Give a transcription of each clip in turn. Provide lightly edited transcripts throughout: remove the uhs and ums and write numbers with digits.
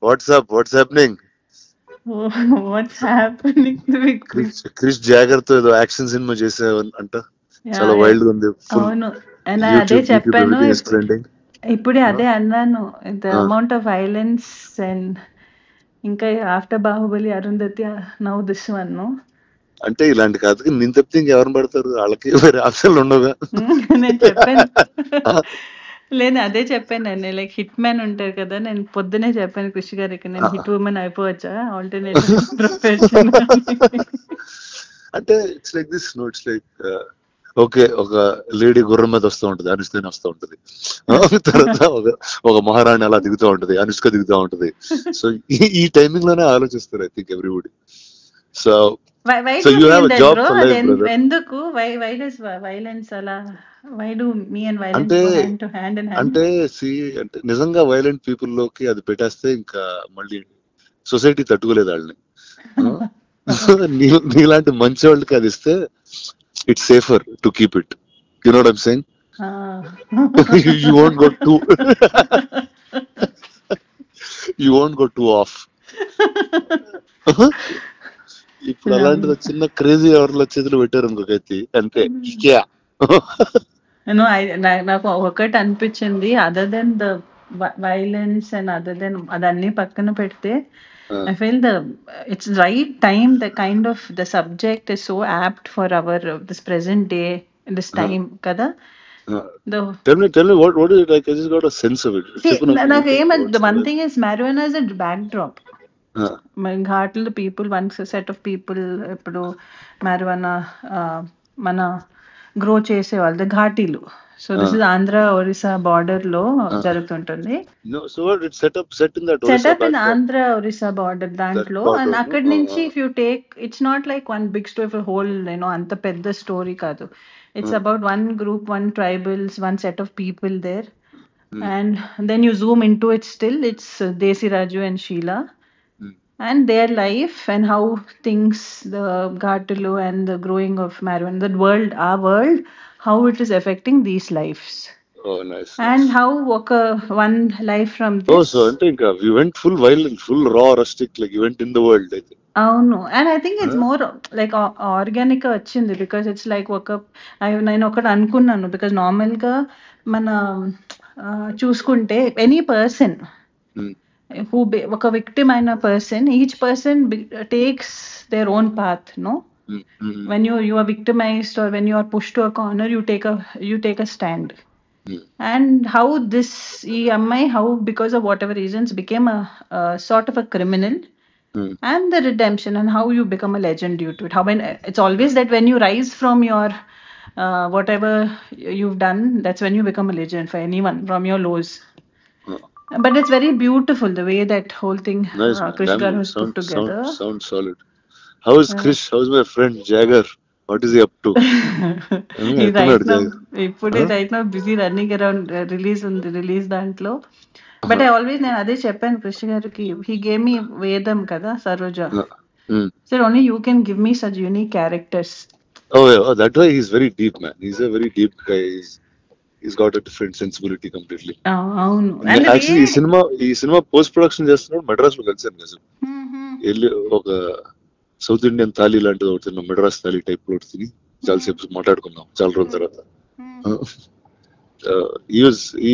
Watts happening? What's happening with Krish? Krish Jagar తో ఏదో action cinema చేసే అంట, యా చాలా వైల్డ్ గా ఉంది. ఫుల్ అవును. అండ్ అదే యూట్యూబ్ చెప్పాను. Everything is trending. ఇప్పుడే అదే అన్నాను. The amount of violence and ఇంకా after Baahubali Arundhati now this one. అంటే ఇలాంటి కథకి నేను తప్పితే ఇంకెవరిని పడతారు? వాళ్ళకి వేరే ఆప్షన్లు ఉండవుగా. నేను చెప్పాను. లేదు అదే చెప్పాను నేను, లైక్ హిట్ మ్యాన్ ఉంటారు కదా, నేను పొద్దునే చెప్పాను కృషి గారికి, నేను హిట్ ఉమెన్ అయిపోవచ్చా ఆల్టర్నేటివ్ ప్రొఫెషన్. అంటే it's like this, no it's like okay, ఒక లేడీ గుర్రం మీద వస్తూ ఉంటది, అనుష్కని వస్తూ ఉంటది. తర్వాత ఒక మహారాణి అలా దిగుతూ ఉంటది, అనుష్క దిగుతూ ఉంటది. సో ఈ టైమింగ్ లోనే ఆలోచిస్తారు I think everybody. So why so do you have feel a that job bro? For అది లైఫ్, బ్రదర్. ఎందుకు? వై డస్ వైలెన్స్ అలా? Why do me and violence అంటే go hand to hand in hand? అంటే see అంటే నిజంగా violent people లోకి అది పెట్టేస్తే ఇంకా మళ్ళీ సొసైటీ తట్టుకోలేదు వాళ్ళని. నీలాంటి మంచి వాళ్ళకి అది ఇస్తే it's safer to keep it. You know what I'm saying? You won't go two you won't go two of. ఇప్పుడు అలాంటిది చిన్న క్రేజీ ఎవరిలో చేతులు పెట్టారు ఇంకొకైతే అంతే. No, నాకు ఒకటి అనిపించింది, other than the violence and other than అదన్నీ పక్కన పెడితే, I feel it's right time, the kind of the subject is so apt for our this present day, this time kada. Tell me what is it like? I just got a sense of it. See, the one thing is marijuana is a backdrop. ఘాట్లు people, one set of people ఇప్పుడు marijuana మన grow చేసేవాళ్ళు ఘాటీలు. So this is Andhra Orissa border లో జరుగుతుంటుంది. Setup in Andhra Orissa border దాంట్లో. And అక్కడి నుంచి if you take, it's not like one big story for whole, అంత పెద్ద స్టోరీ కాదు. It's about one group, one tribals, one set of people there. And then you zoom into it, still it's Desi Raju and Sheila and their life and how things, the Ghatalu and the growing of marijuana, that world, our world, how it is affecting these lives. Oh, nice. And how one life from this. Oh, so I think we went full violent, full raw, rustic, like you went in the world, I think. అవును. And I think it's more like organic గా వచ్చింది, because it's like నేను ఒకటి అనుకున్నాను, because normal గా మన చూసుకుంటే any person who ఒక విక్టిమ్ అయిన person, each person takes their own path, no? when you are victimized or when you are pushed to a corner, you take a stand. And how this ఈ అమ్మాయి, how because of whatever reasons became a sort of a criminal, and the redemption and how you become a legend due to it. How it's always that when you rise from your whatever you've done, that's when you become a legend for anyone, from your lows. But it's very beautiful the way that whole thing Krish Garu has put together. Sounds solid. How is Krish? How is my friend Jagger? What is he up to? He's right now busy running around, release దాంట్లో. But I always, నేను అదే చెప్పాను కృష్ణ గారికి, he gave me వేదం కదా, Saroja. Sir only you can give me such unique characters. Oh, that way he's very deep, man. He's a very deep guy. He's got a different sensibility completely. అవును. Actually ఈ cinema post production చేస్తున్నాడు మెడ్రాస్ లో కలిసాను కదా. వెళ్ళి ఒక south Indian thali లాంటిది ఒకటి తిన్నాం, మెడ్రాస్ థాలీ టైప్ లో తిని చాలాసేపు మాట్లాడుకున్నాం చాలా రోజుల తర్వాత. he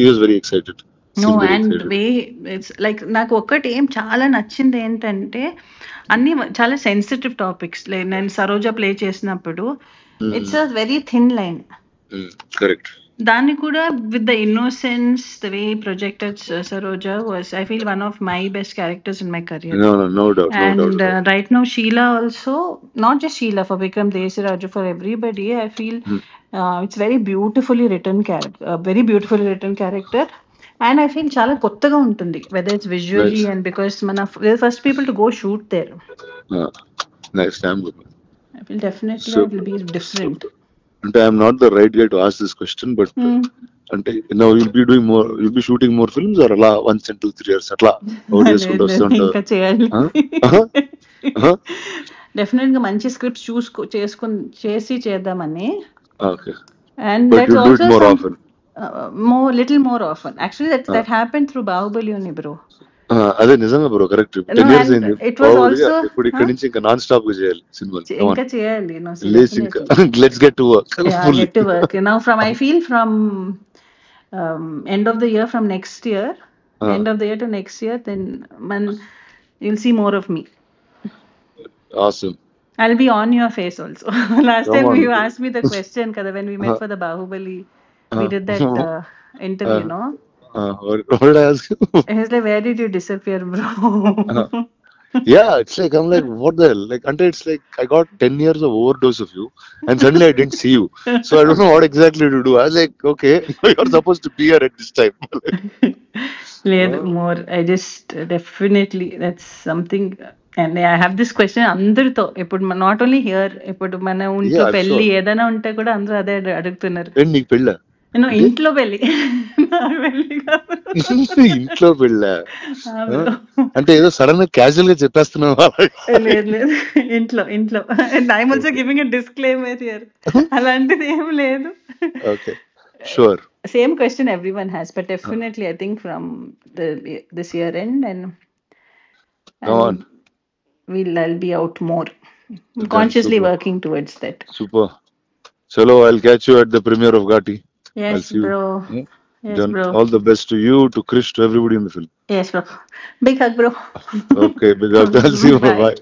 was very excited. No, and way it's like నాకు ఒక్కటి ఏం చాలా నచ్చింది ఏంటంటే, అన్ని చాలా సెన్సిటివ్ టాపిక్స్. నేను సరోజ ప్లే చేసినప్పుడు it's a very thin line. Correct. దాన్ని కూడా with the innocence, the way projected Saroja was, I feel, one of my best characters in my career. No doubt. And right now Sheila also, not just Sheila, for Vikram, Desi Raju, for everybody, I feel it's very beautifully written character. And I feel చాలా కొత్తగా ఉంటుంది, whether it's visually and because we're the first people to go shoot there. Nice. I feel definitely it will be different. అంటే I'm not the right guy to ask this question, but అంటే now you'll be shooting more films or అలా once in 2-3 years అట్లా out చేసుకుంటూ వస్తుంటారు? ఇంకా చేయాలి. Definite గా మంచి స్క్రిప్ట్ చేసి చేద్దామని. Okay. And that's also little more often. Actually that happened through Bahubali only, bro. అదే నిజంగా bro, correct. No, 10 years and అయింది it was బాహుబలి. also, ఇప్పుడు ఇక్కడి నుంచి ఇంకా నాన్ స్టాప్ గా చేయాలి సినిమాలు. ఇంకా చేయాలి. No, so లేచి ఇంకా definitely. Let's get to work Yeah, fully. get to work. Now, I feel from end of the year, from next year, end of the year to next year, then you'll see more of me. Awesome. I'll be on your face also. Last Come time on. you asked me the question, kada, when we met for the Bahubali, we did that interview, no? What did I ask you? He was like, where did you disappear, bro? Yeah, it's like I'm like, what the hell? Like, until it's like I got 10 years of overdose of you, and suddenly I didn't see you. So I don't know what exactly to do. I was like, okay, you're supposed to be here at this time. లేదు more I just definitely that's something. And I have this question అందరితో, ఇప్పుడు not only here, ఇప్పుడు మన ఇంట్లో Yeah, I'm పెళ్లి sure. ఏదైనా ఉంటే కూడా అందరూ అదే అడుగుతున్నారు. నీకు పెళ్ళ? నేను ఇంట్లో పెళ్లి, నాకు పెళ్లి కాదు. ఇంట్లో పెళ్ళ ఆ bro. అంటే ఏదో సడన్ గా క్యాజువల్ గా చెప్పేస్తున్నావు. లేదు లేదు, ఇంట్లో ఇంట్లో. And I'm also giving a disclaimer here, అలాంటిది ఏం లేదు. Okay, sure. Same question everyone has, but definitely I think from this year end, and Come on. I'll be out more, consciously super. working towards that. Super. Chalo, I'll catch you at the premiere of Ghati. I'll Yes see you. bro. Yes Then bro. all the best to you, to Krish, to everybody in the film. Yes bro. Big hug bro. Okay, big up. I'll see you. Bye. Bye.